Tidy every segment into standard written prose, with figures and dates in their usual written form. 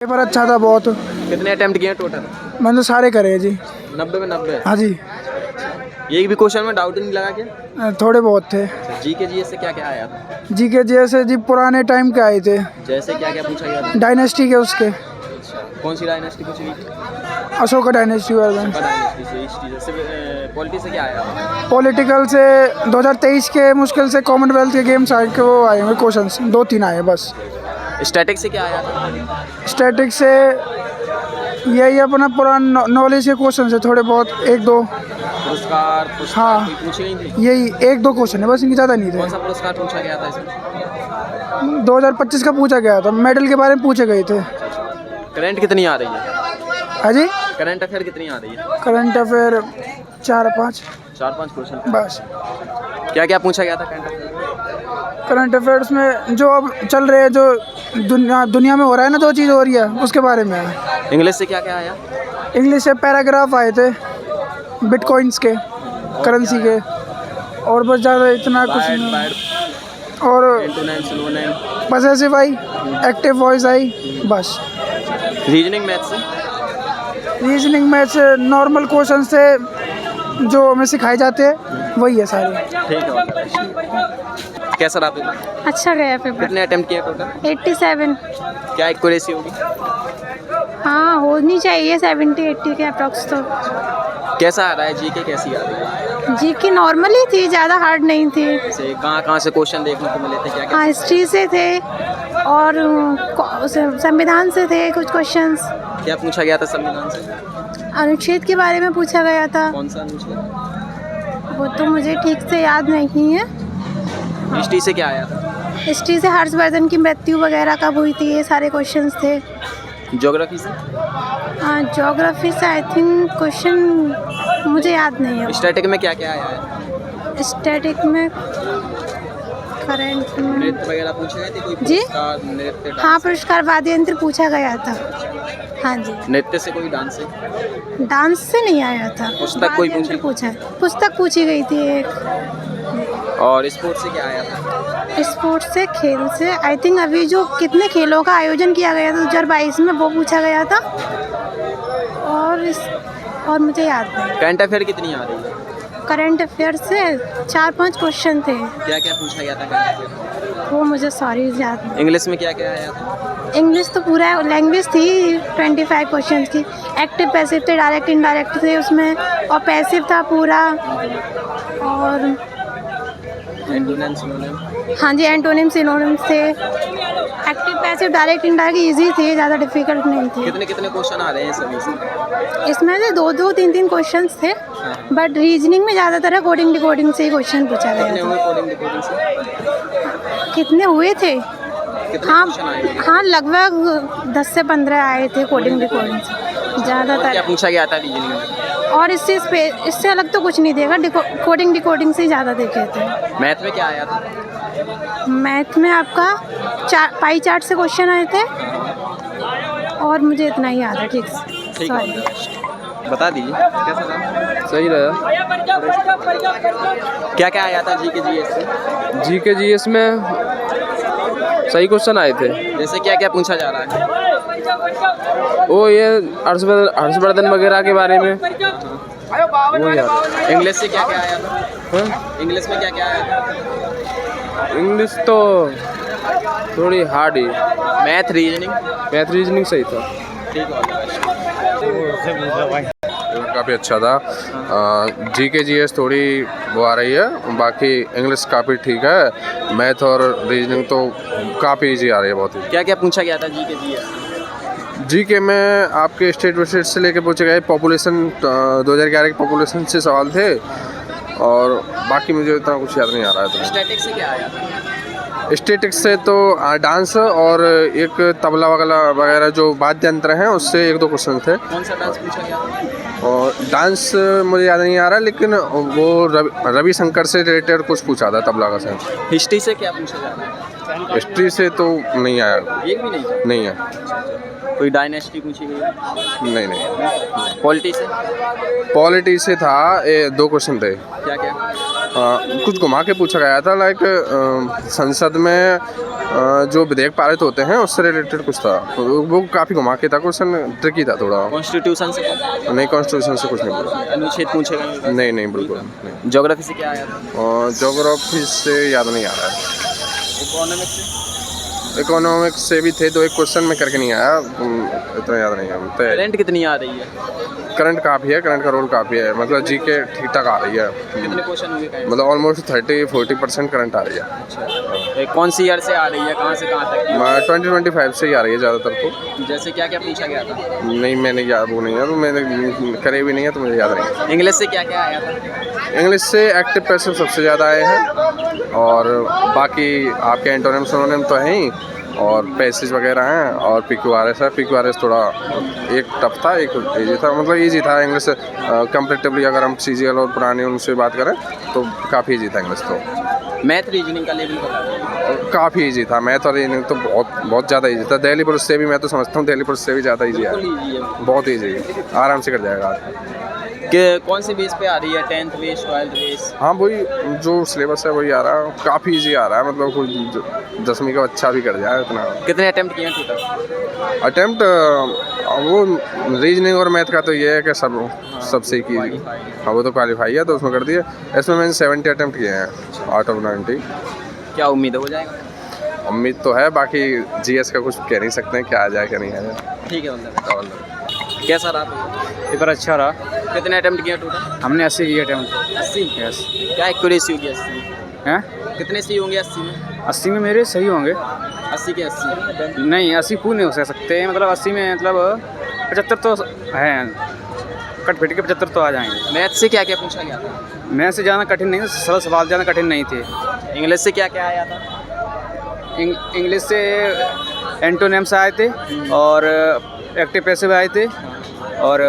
Paper अच्छा था बहुत। कितने अटेम्प्ट किए टोटल? मैंने तो सारे करे हैं जी। 90 में 90? हाँ जी। एक भी क्वेश्चन में डाउट नहीं लगा क्या? थोड़े बहुत थे। जी के जी एस से क्या क्या आया था? जी के जैसे जी पुराने टाइम के आए थे, जैसे क्या क्या पूछा गया था? डायनेस्टी के उसके। अच्छा, कौन सी डायनेस्टी पूछी गई? अशोका डायनेस्टी वाले। डायनेस्टी से, हिस्ट्री से, पॉलिटी से क्या आया था? पॉलिटिकल से 2023 के मुश्किल से कॉमनवेल्थ के गेम्स आए के वो आए हुए क्वेश्चंस 2-3 आए बस। स्टैटिक से क्या आया था? स्टैटिक से यही अपना पुराना नॉलेज के क्वेश्चन है, थोड़े बहुत 1-2। पुरस्कार हाँ। कोई पूछी गई थी? यही 1-2 क्वेश्चन है बस, इनकी ज़्यादा नहीं कौन थे। सा पुरस्कार पूछा गया था इसमें? 2025 का पूछा गया था, मेडल के बारे में पूछे गए थे। करंट कितनी आ रही है? हाँ जी। करंट अफेयर कितनी आ रही है? Current affair 4-5 4-5 question. बस। क्या क्या पूछा गया था करंट अफेयर? करंट अफेयर्स में जो अब चल रहे हैं, जो दुनिया में हो रहा है ना, जो चीज़ हो रही है उसके बारे में है। इंग्लिश से क्या क्या आया? इंग्लिश से पैराग्राफ आए थे बिटकॉइंस के, करेंसी के, और बस ज़्यादा इतना कुछ नहीं। और एंटोनिम, सिनोनिम, पॉसेसिव आई, एक्टिव वॉइस आई, बस। रीजनिंग, मैथ से? रीजनिंग मैथ्स नॉर्मल क्वेश्चन से जो हमें सिखाए जाते हैं वही है सारे। ठीक है। कैसा रहा पेपर? अच्छा गया पेपर। कितने अटेम्प्ट किए टोटल? 87। क्या एक्यूरेसी होगी? हाँ, होनी चाहिए 70-80 के अप्रॉक्स तो। कैसा आ रहा है जीके, कैसी आ रही है? जी की नॉर्मल ही थी, ज़्यादा हार्ड नहीं थी। जैसे कहाँ से क्वेश्चन देखने को मिले थे, क्या क्या? हाँ, हिस्ट्री से थे और संविधान से थे कुछ क्वेश्चंस। क्या पूछा गया था संविधान से? अनुच्छेद के बारे में पूछा गया था, कौन सा अनुच्छेद? वो तो मुझे ठीक से याद नहीं है। हिस्ट्री से क्या आया था? हिस्ट्री से हर्षवर्धन की मृत्यु वगैरह कब हुई थी, ये सारे क्वेश्चंस थे। ज्योग्राफी से? ज्योग्राफी से आई थिंक क्वेश्चन मुझे याद नहीं है। स्टैटिक में क्या क्या आया है? स्टैटिक में, करंट में, नृत्य वगैरह पूछे गए थे? कोई जी? पुरस्कार, नृत्य, डांस? हाँ, पुरस्कार वाद्य यंत्र पूछा गया था। हाँ जी। नृत्य से कोई, डांस से? डांस से नहीं आया था। पुस्तक कोई वाद्य यंत्र पूछी? पूछा, पुस्तक पूछी गई थी एक। और स्पोर्ट्स से क्या आया था? स्पोर्ट्स से, खेल से आई थिंक अभी जो कितने खेलों का आयोजन किया गया था 2022 में, वो पूछा गया था। और मुझे याद नहीं। करंट अफेयर कितनी आ रही है? करंट अफेयर से 4-5 क्वेश्चन थे, क्या क्या पूछा गया था करंट अफेयर? वो मुझे सॉरी याद नहीं। इंग्लिश में क्या क्या आया था? इंग्लिश तो पूरा लैंग्वेज थी 25 क्वेश्चन की। एक्टिव पैसिव थे, डायरेक्ट इनडायरेक्ट थे उसमें, और पैसिव था पूरा। और एंटोनिम, सिनोनिम? हाँ जी, एंटोनिम सिनोनिम थे। Active passive direct indirect easy थे, ज़्यादा डिफिकल्ट नहीं थे। कितने कितने क्वेश्चन आ रहे हैं सभी से? इसमें से 2-2, 3-3 क्वेश्चंस थे, बट रीजनिंग में ज़्यादातर कोडिंग डिकोडिंग से ही क्वेश्चन पूछा कितने गया हुए था। कोडिंग डिकोडिंग से? कितने हुए थे? कितने हाँ क्वेश्चन आए? हाँ, लगभग 10 से 15 आए थे कोडिंग डिकोडिंग से क्या ज़्यादातर। पूछा गया था रीजनिंग में? और इससे अलग तो कुछ नहीं देगा, कोडिंग डिकोडिंग से ही ज़्यादा देखे थे। मैथ में क्या आया था? मैथ में आपका पाई चार्ट से क्वेश्चन आए थे, और मुझे इतना ही याद है ठीक से। ठीक सॉरी। है, बता दीजिए कैसा रहा? सही रहा। क्या क्या आया था जीके जीएस से? जीके जीएस में सही क्वेश्चन आए थे। जैसे क्या क्या पूछा जा रहा है? वो ये हर्षवर्धन वगैरह के बारे में वो याद। इंग्लिश से क्या क्या आया था? हाँ? इंग्लिश में क्या क्या आया था? इंग्लिश तो थोड़ी हार्ड ही। Math, reasoning? मैथ रीजनिंग सही था। ठीक है। काफ़ी अच्छा था। जीके जीएस थोड़ी वो आ रही है, बाकी इंग्लिश काफ़ी ठीक है। मैथ और रीजनिंग तो काफ़ी इजी आ रही है, बहुत ही। क्या क्या पूछा गया था जीके जीएस? जीके में आपके स्टेट से लेके पूछे गए पॉपुलेशन, 2011 की पॉपुलेशन से सवाल थे, और बाकी मुझे इतना कुछ याद नहीं आ रहा है। स्टैटिक से क्या आया था? स्टैटिक्स से तो डांस और एक तबला वगैरह जो वाद्य यंत्र हैं उससे 1-2 क्वेश्चन थे। कौन सा डांस पूछा गया? और डांस मुझे याद नहीं आ रहा, लेकिन वो रविशंकर से रिलेटेड कुछ पूछा था, तबला का से। हिस्ट्री से क्या पूछा जा रहा है? हिस्ट्री से तो नहीं आया। एक भी नहीं? नहीं है। कोई डायनेस्टी पूछी गई? नहीं। पॉलिटी से? पॉलिटी से था 2 क्वेश्चन थे। क्या क्या? कुछ घुमा के पूछा गया था, लाइक संसद में जो विधेयक पारित होते हैं उससे रिलेटेड कुछ था, वो काफ़ी घुमा के था, क्वेश्चन ट्रिकी था थोड़ा। कॉन्स्टिट्यूशन से नहीं, कॉन्स्टिट्यूशन से कुछ नहीं बोला। अनुच्छेद पूछे गए? नहीं नहीं, बिल्कुल नहीं। ज्योग्राफी से क्या आया था? और ज्योग्राफी से याद नहीं आ रहा है। इकोनॉमिक्स से? इकोनॉमिक्स से भी थे, 2 एक क्वेश्चन में करके नहीं आया, इतना याद नहीं है। करंट कितनी आ रही है? करंट काफ़ी है, करंट का रोल काफ़ी है, मतलब जीके ठीक ठाक आ रही है, कितने क्वेश्चन होंगे current? मतलब ऑलमोस्ट 30-40% करंट आ रही है। अच्छा, कौन सी ईयर से आ रही है, कहाँ से कहाँ तक की? 2025 से ही आ रही है ज़्यादातर तो। जैसे क्या क्या पूछा गया था? नहीं, मैंने याद वो नहीं है, तो मैंने करे भी नहीं है, तो मुझे याद नहीं है। इंग्लिश से क्या क्या आया था? इंग्लिश से एक्टिव पैसिव सबसे ज़्यादा आए हैं, और बाकी आपके एंटोनिम सिनोनिम तो हैं ही, और पैसेज वगैरह हैं, और PQRS है। PQRS थोड़ा एक टफ था, एक इजी था, मतलब इजी था इंग्लिश कंपेरेटिवली। अगर हम CGL और पुराने उनसे बात करें तो काफ़ी इजी था इंग्लिश तो। मैथ रीजनिंग का लेवल बता दें। काफ़ी इजी था मैथ और रीजनिंग तो, बहुत ज़्यादा इजी था। दिल्ली पुलिस से भी, मैं तो समझता हूँ दिल्ली पुलिस से भी ज़्यादा इजी है, बहुत इजी है, आराम से कर जाएगा। कि कौन से बेस पे आ रही है? 10th base, 12th base? हाँ, वही जो सिलेबस है वही आ रहा है, काफ़ी इजी आ रहा है, मतलब कोई 10वीं का अच्छा भी कर जाए इतना। कितने अटेम्प्ट किए हैं टोटल? अटेम्प्ट वो रीजनिंग और मैथ का तो ये है कि सबसे की, हाँ वो तो क्वालिफाई है, तो उसमें कर दिए। इसमें मैंने 70 अटेम्प्ट किए हैं आउट ऑफ 90। क्या उम्मीद हो जाएगा? उम्मीद तो है, बाकी GS का कुछ कह नहीं सकते हैं क्या आ जाए क्या नहीं आ जाए। ठीक है, मतलब कैसा रहा पेपर अच्छा रहा। कितने अटेम्प्ट किए टोटल? हमने 80 किए अटेम्प्ट। 80? यस। क्या एक्यूरेसी होगी 80 में? हैं? कितने सही होंगे 80 में? 80 में मेरे सही होंगे। 80 के 80? नहीं, 80 पूर्ण नहीं हो सकते, मतलब 80 में मतलब 75 तो हैं, कट फिट के 75 तो आ जाएंगे। मैथ से क्या क्या पूछा गया था? मैथ से ज़्यादा कठिन नहीं, सरल सवाल ज़्यादा कठिन नहीं थे। इंग्लिश से क्या क्या आया था? इंग्लिश से एंटोनिम्स आए थे, और एक्टिव पैसिव आए थे, और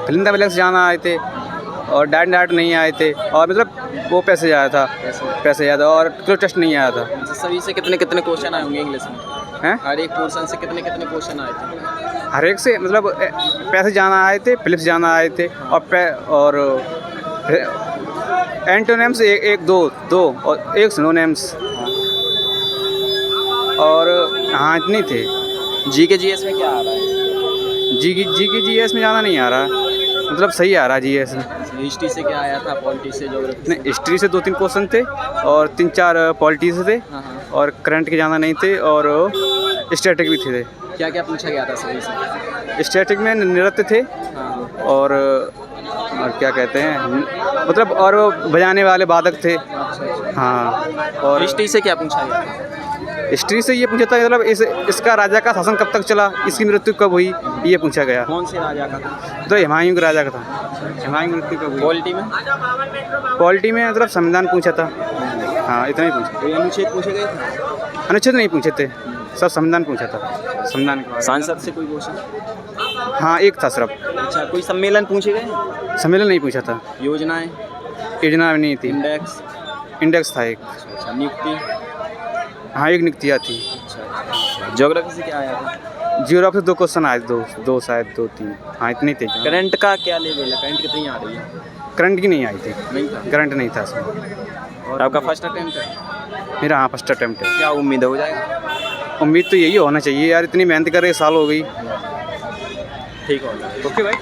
फिलिंग द ब्लैंक्स ज़्यादा आए थे, और डाट नहीं आए थे, और मतलब वो पैसे आया था, पैसे आया था, और क्लो टेस्ट नहीं आया था। सभी से कितने कितने क्वेश्चन आए होंगे इंग्लिश में? हैं? हर एक पोर्शन से कितने कितने क्वेश्चन आए थे? हर एक से मतलब पैसे जाना आए थे, फिलिप्स जाना आए थे, और एंटोनिम्स एक दो और एक सिनोनिम्स, और हाँ इतने थे। GS में क्या आ रहा है? GS में ज़्यादा नहीं आ रहा, मतलब सही आ रहा GS में। हिस्ट्री से क्या आया था? पॉलिटी से, ज्योग्राफी? नहीं, हिस्ट्री से 2-3 क्वेश्चन थे, और 3-4 पॉलिटी से थे, हाँ हाँ। और करंट के ज़्यादा नहीं थे, और स्टैटिक भी थे। क्या क्या पूछा गया था सभी से? स्टैटिक में नृत्य थे, हाँ। और क्या कहते हैं, मतलब और वो बजाने वाले वादक थे। हाँ, और हिस्ट्री से क्या पूछा गया था? हिस्ट्री से ये पूछा था मतलब इसका राजा का शासन कब तक चला, इसकी मृत्यु कब हुई, ये पूछा गया। कौन से राजा का था? तो हुमायूं के राजा का था। हुमायूं की मृत्यु कब हुई? पॉलिटी में? पॉलिटी में मतलब संविधान पूछा था। हाँ, इतना ही पूछा। कोई अनुच्छेद पूछे गए थे? अनुच्छेद नहीं पूछे थे, सब संविधान पूछा था। संविधान के बारे सांसद से कोई क्वेश्चन? में। हाँ, एक था सिर्फ। अच्छा, कोई सम्मेलन पूछे गए? सम्मेलन नहीं पूछा था। योजनाएं? योजना नहीं थी। इंडेक्स था एक। अच्छा, नियुक्ति? हाँ, एक नियुक्तियाँ थी। अच्छा, ज्योग्राफी से क्या आया था? ज्योग्राफी से 2 क्वेश्चन आए, दो शायद 2-3, हाँ इतने थे। करंट का क्या लेवल है? करंट कितनी आ रही है? करंट की नहीं आई थी, नहीं था? करंट नहीं था इसमें। और आपका फर्स्ट अटेम्प्ट है? मेरा हाँ फर्स्ट अटेम्प्ट है। क्या उम्मीद हो जाएगा? उम्मीद तो यही होना चाहिए यार, इतनी मेहनत कर रहे, साल हो गई। ठीक होगा। ओके भाई।